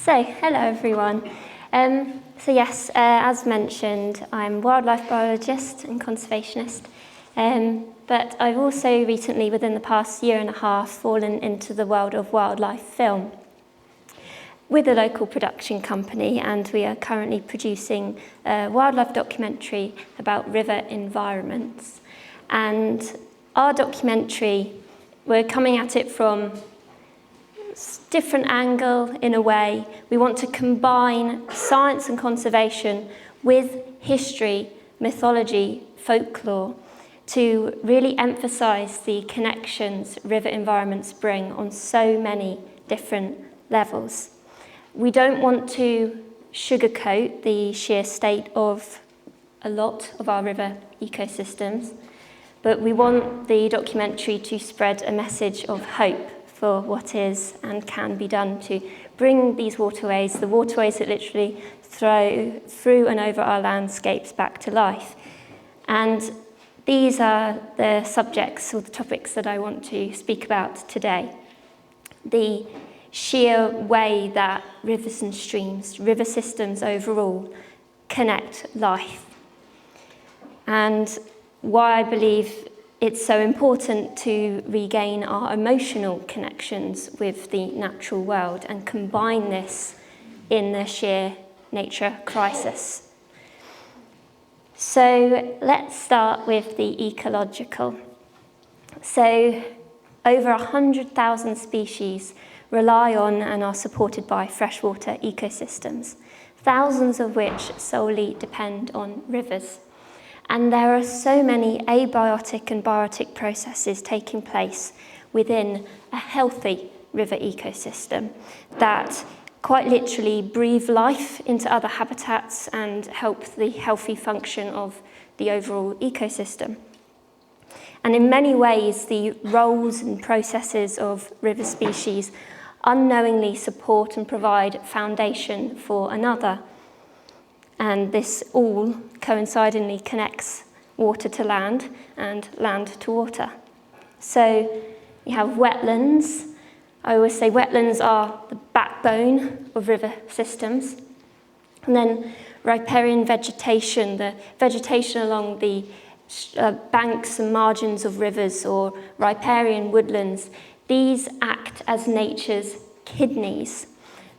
So, hello everyone. As mentioned, I'm a wildlife biologist and conservationist, but I've also recently, within the past year and a half, fallen into the world of wildlife film with a local production company, and we are currently producing a wildlife documentary about river environments. And our documentary, we're coming at it from different angle in a way. We want to combine science and conservation with history, mythology, folklore to really emphasize the connections river environments bring on so many different levels. We don't want to sugarcoat the sheer state of a lot of our river ecosystems, but we want the documentary to spread a message of hope for what is and can be done to bring these waterways, the waterways that literally throw through and over our landscapes, back to life. And these are the subjects or the topics that I want to speak about today. The sheer way that rivers and streams, river systems overall, connect life. And why I believe it's so important to regain our emotional connections with the natural world and combine this in the sheer nature crisis. So let's start with the ecological. So over 100,000 species rely on and are supported by freshwater ecosystems, thousands of which solely depend on rivers. And there are so many abiotic and biotic processes taking place within a healthy river ecosystem that quite literally breathe life into other habitats and help the healthy function of the overall ecosystem. And in many ways, the roles and processes of river species unknowingly support and provide foundation for another. And this all coincidentally connects water to land and land to water. So you have wetlands. I always say wetlands are the backbone of river systems. And then riparian vegetation, the vegetation along the banks and margins of rivers, or riparian woodlands, these act as nature's kidneys.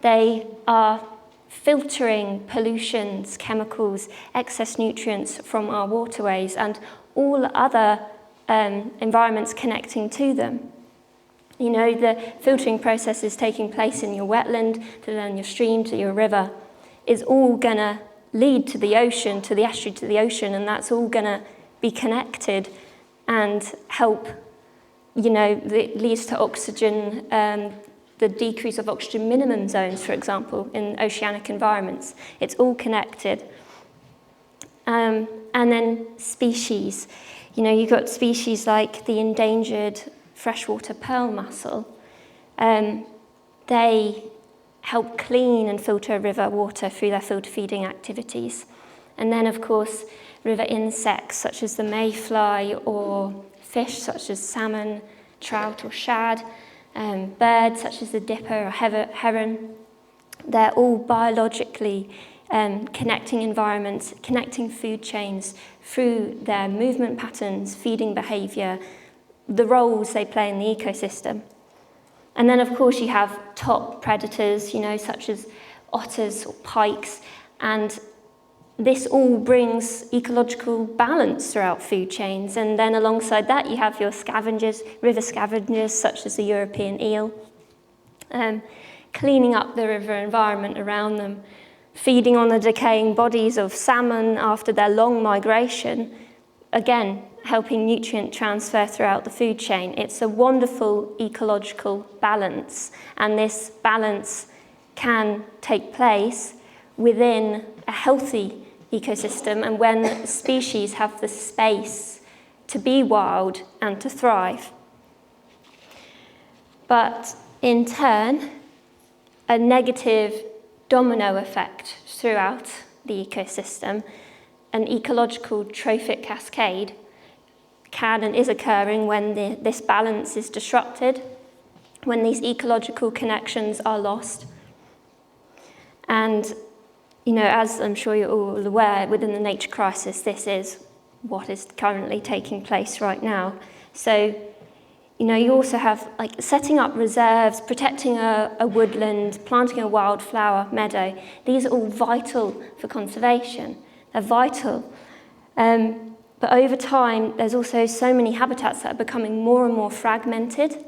They are filtering pollutions, chemicals, excess nutrients from our waterways and all other environments connecting to them. You know, the filtering process is taking place in your wetland, to then your stream, to your river, is all gonna lead to the ocean, to the estuary, to the ocean, and that's all gonna be connected and help, you know, it leads to oxygen, the decrease of oxygen minimum zones, for example, in oceanic environments. It's all connected. And then species. You know, you've got species like the endangered freshwater pearl mussel. They help clean and filter river water through their filter feeding activities. And then, of course, river insects such as the mayfly, or fish such as salmon, trout or shad, birds such as the dipper or heron. They're all biologically connecting environments, connecting food chains through their movement patterns, feeding behaviour, the roles they play in the ecosystem. And then, of course, you have top predators, you know, such as otters or pikes, and this all brings ecological balance throughout food chains. And then alongside that, you have your scavengers, river scavengers, such as the European eel, cleaning up the river environment around them, feeding on the decaying bodies of salmon after their long migration, again, helping nutrient transfer throughout the food chain. It's a wonderful ecological balance, and this balance can take place within a healthy ecosystem and when species have the space to be wild and to thrive. But in turn, a negative domino effect throughout the ecosystem, an ecological trophic cascade, can and is occurring when this balance is disrupted, when these ecological connections are lost. And, you know, as I'm sure you're all aware, within the nature crisis, this is what is currently taking place right now. So, you know, you also have like setting up reserves, protecting a woodland, planting a wildflower meadow. These are all vital for conservation. They're vital. But over time, there's also so many habitats that are becoming more and more fragmented,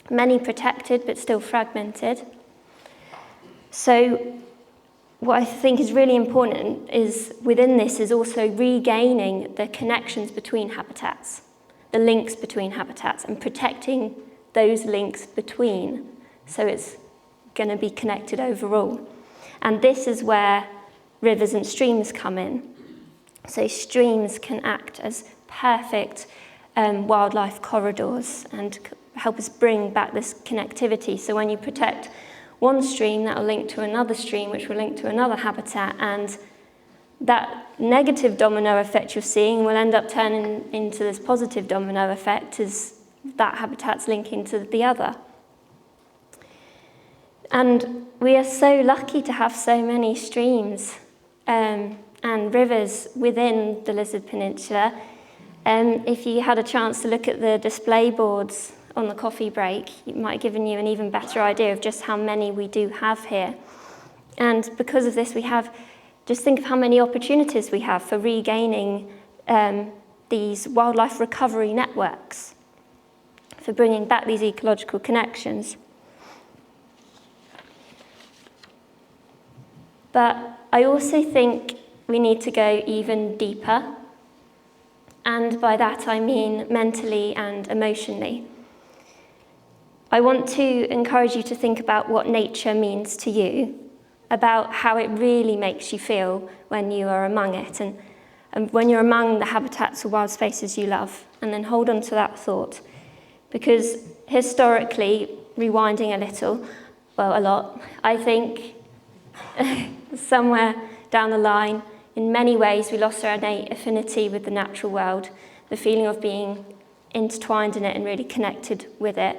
many protected, but still fragmented. So what I think is really important is within this is also regaining the connections between habitats, the links between habitats, and protecting those links between, so it's going to be connected overall. And this is where rivers and streams come in. So streams can act as perfect wildlife corridors and help us bring back this connectivity. So when you protect one stream, that will link to another stream, which will link to another habitat, and that negative domino effect you're seeing will end up turning into this positive domino effect as that habitat's linking to the other. And we are so lucky to have so many streams and rivers within the Lizard Peninsula. If you had a chance to look at the display boards on the coffee break, it might have given you an even better idea of just how many we do have here. And because of this, just think of how many opportunities we have for regaining these wildlife recovery networks, for bringing back these ecological connections. But I also think we need to go even deeper, and by that I mean mentally and emotionally. I want to encourage you to think about what nature means to you, about how it really makes you feel when you are among it, and when you're among the habitats or wild spaces you love, and then hold on to that thought. Because historically, rewinding a little, well, a lot, I think somewhere down the line, in many ways, we lost our innate affinity with the natural world, the feeling of being intertwined in it and really connected with it,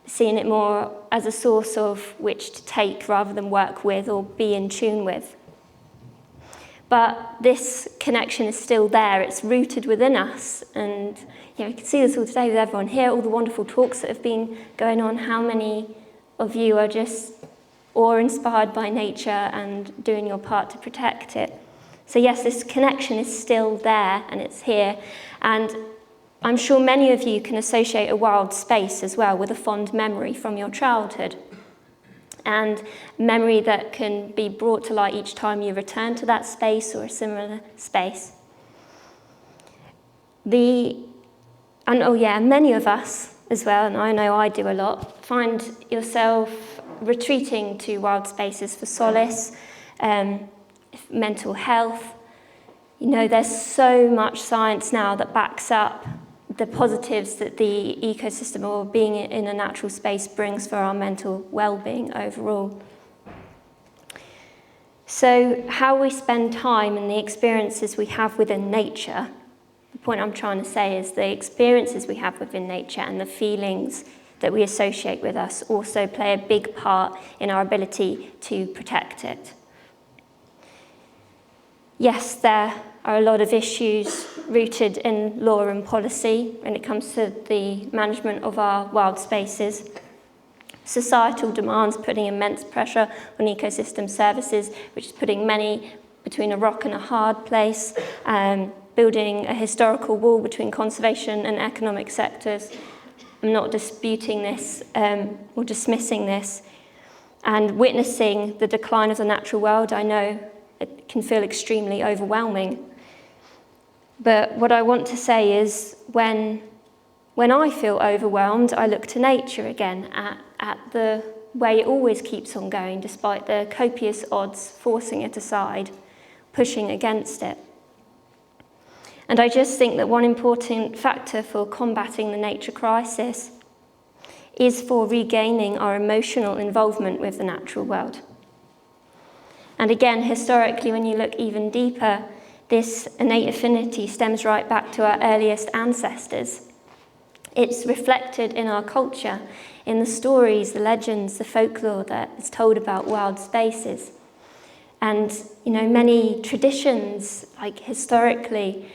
seeing it more as a source of which to take rather than work with or be in tune with. But this connection is still there, it's rooted within us, and you can see this all today with everyone here, all the wonderful talks that have been going on. How many of you are just awe-inspired by nature and doing your part to protect it? So yes, this connection is still there and it's here, and I'm sure many of you can associate a wild space as well with a fond memory from your childhood, and memory that can be brought to light each time you return to that space or a similar space. Many of us as well, and I know I do a lot, find yourself retreating to wild spaces for solace, mental health. You know, there's so much science now that backs up the positives that the ecosystem or being in a natural space brings for our mental well-being overall. So how we spend time and the experiences we have within nature, the point I'm trying to say is the experiences we have within nature and the feelings that we associate with us also play a big part in our ability to protect it. Yes, there are a lot of issues rooted in law and policy when it comes to the management of our wild spaces. Societal demands putting immense pressure on ecosystem services, which is putting many between a rock and a hard place, building a historical wall between conservation and economic sectors. I'm not disputing this or dismissing this. And witnessing the decline of the natural world, I know it can feel extremely overwhelming. But what I want to say is when I feel overwhelmed, I look to nature again at the way it always keeps on going, despite the copious odds forcing it aside, pushing against it. And I just think that one important factor for combating the nature crisis is for regaining our emotional involvement with the natural world. And again, historically, when you look even deeper, this innate affinity stems right back to our earliest ancestors. It's reflected in our culture, in the stories, the legends, the folklore that is told about wild spaces. And, many traditions, like historically,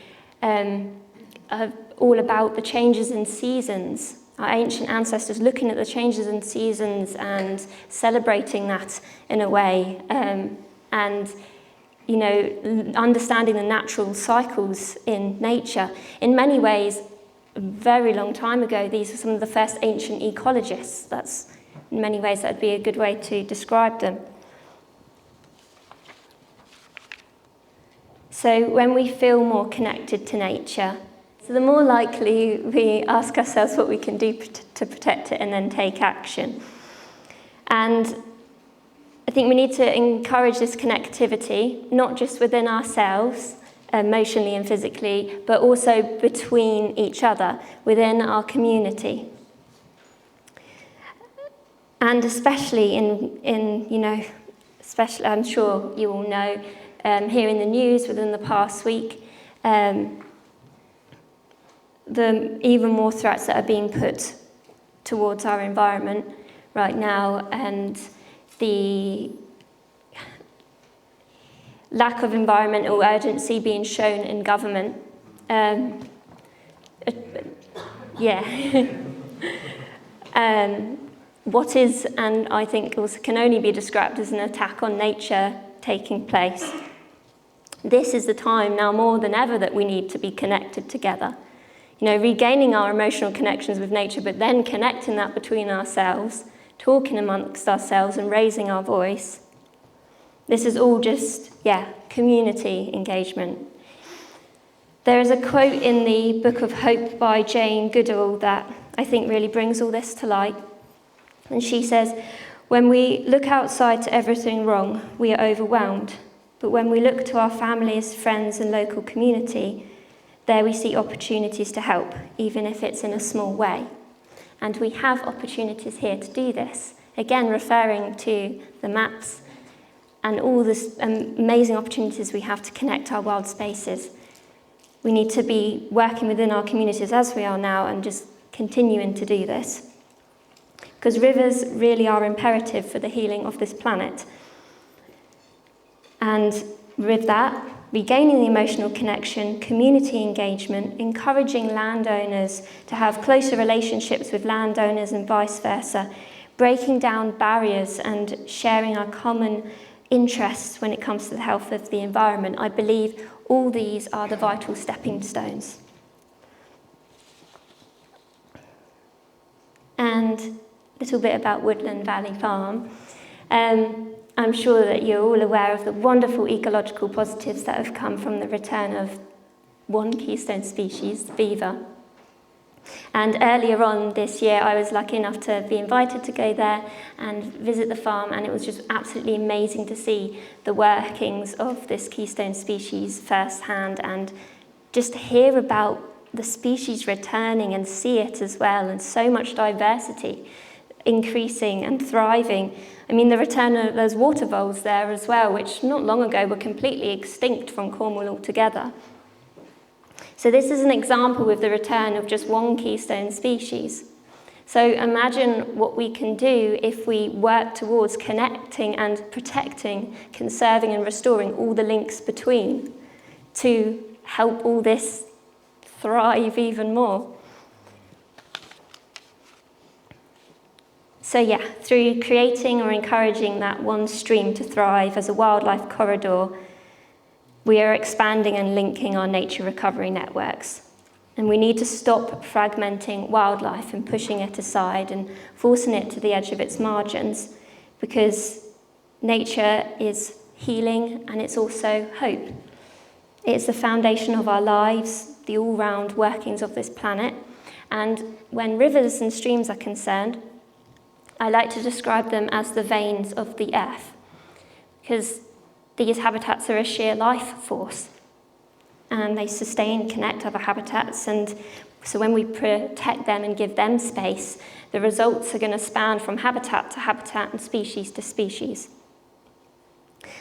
are all about the changes in seasons. Our ancient ancestors looking at the changes in seasons and celebrating that in a way, and understanding the natural cycles in nature. In many ways, a very long time ago, these are some of the first ancient ecologists. That's, in many ways, that would be a good way to describe them. So when we feel more connected to nature, so the more likely we ask ourselves what we can do to protect it and then take action. And I think we need to encourage this connectivity, not just within ourselves, emotionally and physically, but also between each other, within our community. And especially especially, I'm sure you all know, here in the news within the past week, the even more threats that are being put towards our environment right now, and the lack of environmental urgency being shown in government. What is, and I think also can only be described as an attack on nature taking place. This is the time now more than ever that we need to be connected together. Regaining our emotional connections with nature, but then connecting that between ourselves, talking amongst ourselves and raising our voice. This is all just, community engagement. There is a quote in the Book of Hope by Jane Goodall that I think really brings all this to light. And she says, "When we look outside to everything wrong, we are overwhelmed. But when we look to our families, friends, and local community, there we see opportunities to help, even if it's in a small way." And we have opportunities here to do this. Again, referring to the maps and all the amazing opportunities we have to connect our wild spaces. We need to be working within our communities as we are now and just continuing to do this. Because rivers really are imperative for the healing of this planet. And with that, regaining the emotional connection, community engagement, encouraging landowners to have closer relationships with landowners and vice versa, breaking down barriers and sharing our common interests when it comes to the health of the environment. I believe all these are the vital stepping stones. And a little bit about Woodland Valley Farm. I'm sure that you're all aware of the wonderful ecological positives that have come from the return of one keystone species, the beaver. And earlier on this year, I was lucky enough to be invited to go there and visit the farm, and it was just absolutely amazing to see the workings of this keystone species firsthand, and just to hear about the species returning and see it as well, and so much diversity increasing and thriving. I mean, the return of those water voles there as well, which not long ago were completely extinct from Cornwall altogether. So this is an example with the return of just one keystone species. So imagine what we can do if we work towards connecting and protecting, conserving and restoring all the links between to help all this thrive even more. So through creating or encouraging that one stream to thrive as a wildlife corridor, we are expanding and linking our nature recovery networks. And we need to stop fragmenting wildlife and pushing it aside and forcing it to the edge of its margins, because nature is healing and it's also hope. It's the foundation of our lives, the all-round workings of this planet. And when rivers and streams are concerned, I like to describe them as the veins of the earth, because these habitats are a sheer life force, and they sustain, connect other habitats, and so when we protect them and give them space, the results are going to span from habitat to habitat and species to species.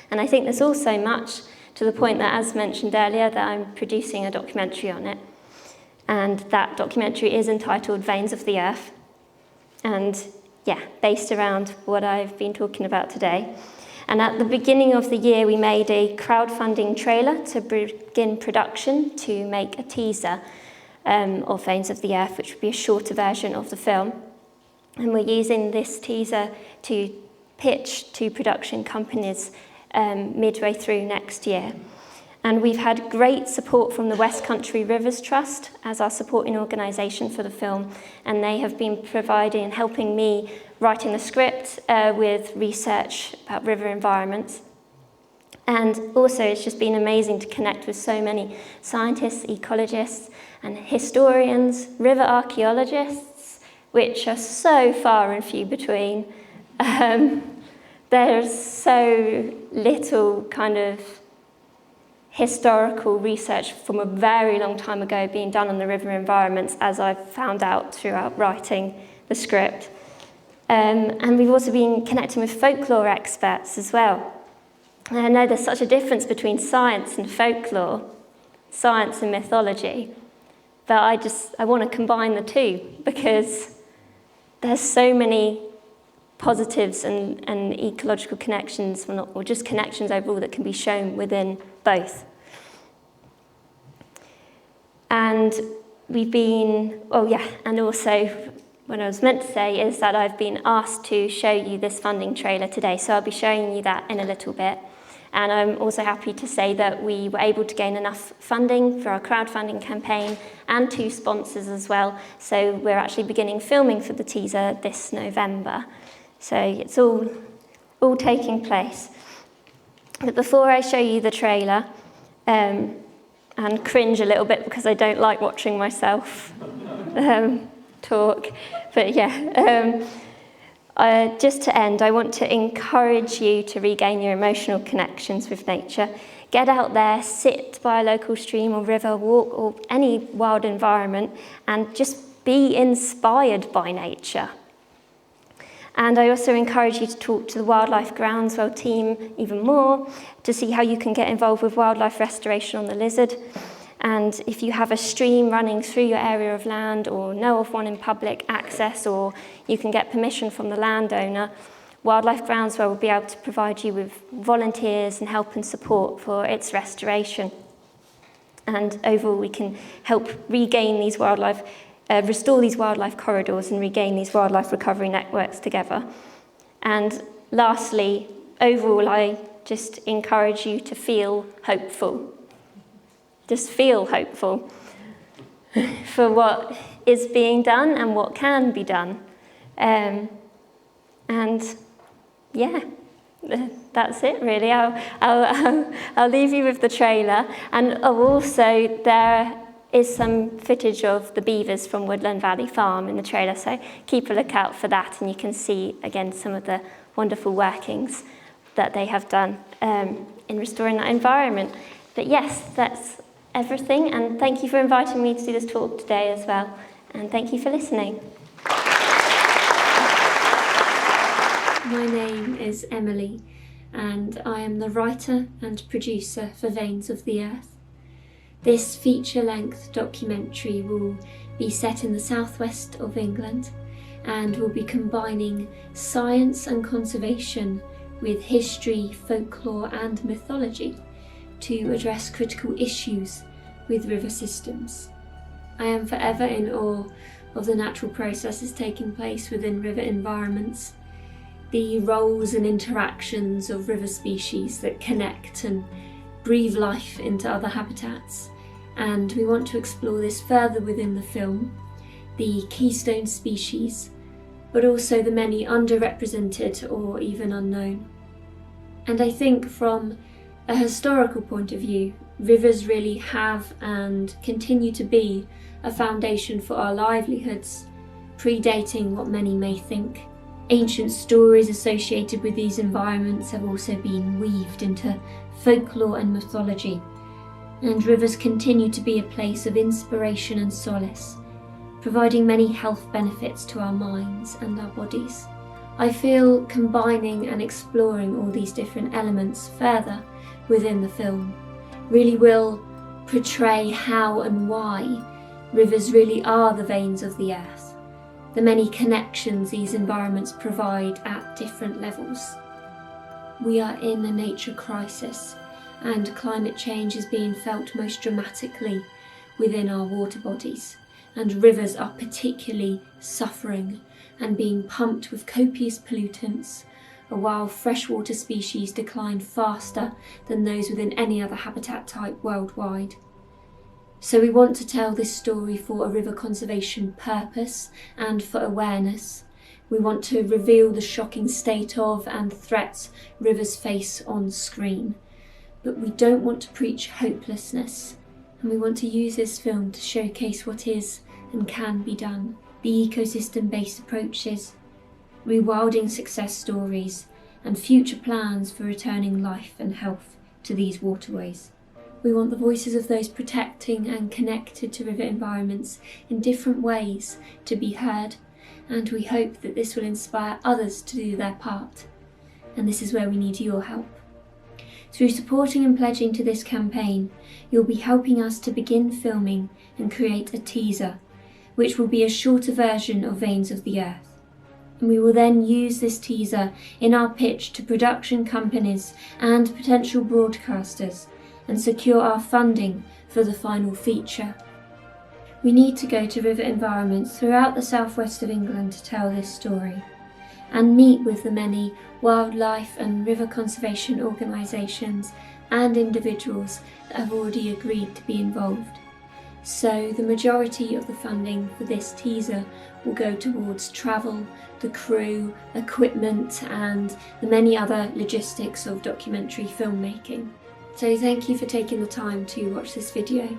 And I think there's also much to the point that, as mentioned earlier, that I'm producing a documentary on it. and that documentary is entitled Veins of the Earth, and yeah, based around what I've been talking about today. And at the beginning of the year, we made a crowdfunding trailer to begin production to make a teaser of Veins of the Earth, which would be a shorter version of the film. And we're using this teaser to pitch to production companies midway through next year. And we've had great support from the Westcountry Rivers Trust as our supporting organisation for the film, and they have been providing and helping me writing the script with research about river environments. And also it's just been amazing to connect with so many scientists, ecologists and historians, river archaeologists, which are so far and few between. There's so little kind of historical research from a very long time ago being done on the river environments, as I've found out throughout writing the script. And we've also been connecting with folklore experts as well. And I know there's such a difference between science and folklore, science and mythology, but I want to combine the two because there's so many positives and ecological connections, or just connections overall, that can be shown within both. And we've been, and also what I was meant to say is that I've been asked to show you this funding trailer today, so I'll be showing you that in a little bit. And I'm also happy to say that we were able to gain enough funding for our crowdfunding campaign and 2 sponsors as well, so we're actually beginning filming for the teaser this November. So it's all taking place. But before I show you the trailer, and cringe a little bit because I don't like watching myself talk, but yeah, just to end, I want to encourage you to regain your emotional connections with nature. Get out there, sit by a local stream or river, walk or any wild environment, and just be inspired by nature. And I also encourage you to talk to the Wildlife Groundswell team even more to see how you can get involved with wildlife restoration on the Lizard. And if you have a stream running through your area of land or know of one in public access, or you can get permission from the landowner, Wildlife Groundswell will be able to provide you with volunteers and help and support for its restoration. And overall, we can help regain these restore these wildlife corridors and regain these wildlife recovery networks together. And lastly, overall, I just encourage you to feel hopeful. Just feel hopeful for what is being done and what can be done. And yeah, that's it really. I'll leave you with the trailer. And also there is some footage of the beavers from Woodland Valley Farm in the trailer, so keep a lookout for that, and you can see again some of the wonderful workings that they have done in restoring that environment. But yes, that's everything, and thank you for inviting me to do this talk today as well, and thank you for listening. My name is Emily, and I am the writer and producer for Veins of the Earth. This feature-length documentary will be set in the southwest of England and will be combining science and conservation with history, folklore and mythology to address critical issues with river systems. I am forever in awe of the natural processes taking place within river environments, the roles and interactions of river species that connect and breathe life into other habitats, and we want to explore this further within the film, the keystone species, but also the many underrepresented or even unknown. And I think from a historical point of view, rivers really have and continue to be a foundation for our livelihoods, predating what many may think. Ancient stories associated with these environments have also been weaved into folklore and mythology, and rivers continue to be a place of inspiration and solace, providing many health benefits to our minds and our bodies. I feel combining and exploring all these different elements further within the film really will portray how and why Rivers really are the veins of the earth, the many connections these environments provide at different levels. We are in a nature crisis, and climate change is being felt most dramatically within our water bodies, and rivers are particularly suffering and being pumped with copious pollutants, while freshwater species decline faster than those within any other habitat type worldwide. So we want to tell this story for a river conservation purpose and for awareness. We want to reveal the shocking state of and threats rivers face on screen. But we don't want to preach hopelessness, and we want to use this film to showcase what is and can be done. The ecosystem-based approaches, rewilding success stories, and future plans for returning life and health to these waterways. We want the voices of those protecting and connected to river environments in different ways to be heard, and we hope that this will inspire others to do their part. And this is where we need your help. Through supporting and pledging to this campaign, you'll be helping us to begin filming and create a teaser, which will be a shorter version of Veins of the Earth. And we will then use this teaser in our pitch to production companies and potential broadcasters and secure our funding for the final feature. We need to go to river environments throughout the southwest of England to tell this story, and meet with the many wildlife and river conservation organisations and individuals that have already agreed to be involved. So the majority of the funding for this teaser will go towards travel, the crew, equipment, and the many other logistics of documentary filmmaking. So thank you for taking the time to watch this video,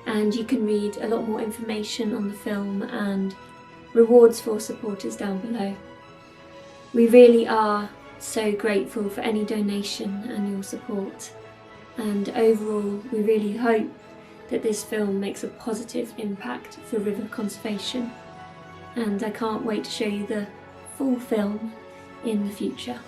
and you can read a lot more information on the film and rewards for supporters down below. We really are so grateful for any donation and your support, and overall we really hope that this film makes a positive impact for river conservation, and I can't wait to show you the full film in the future.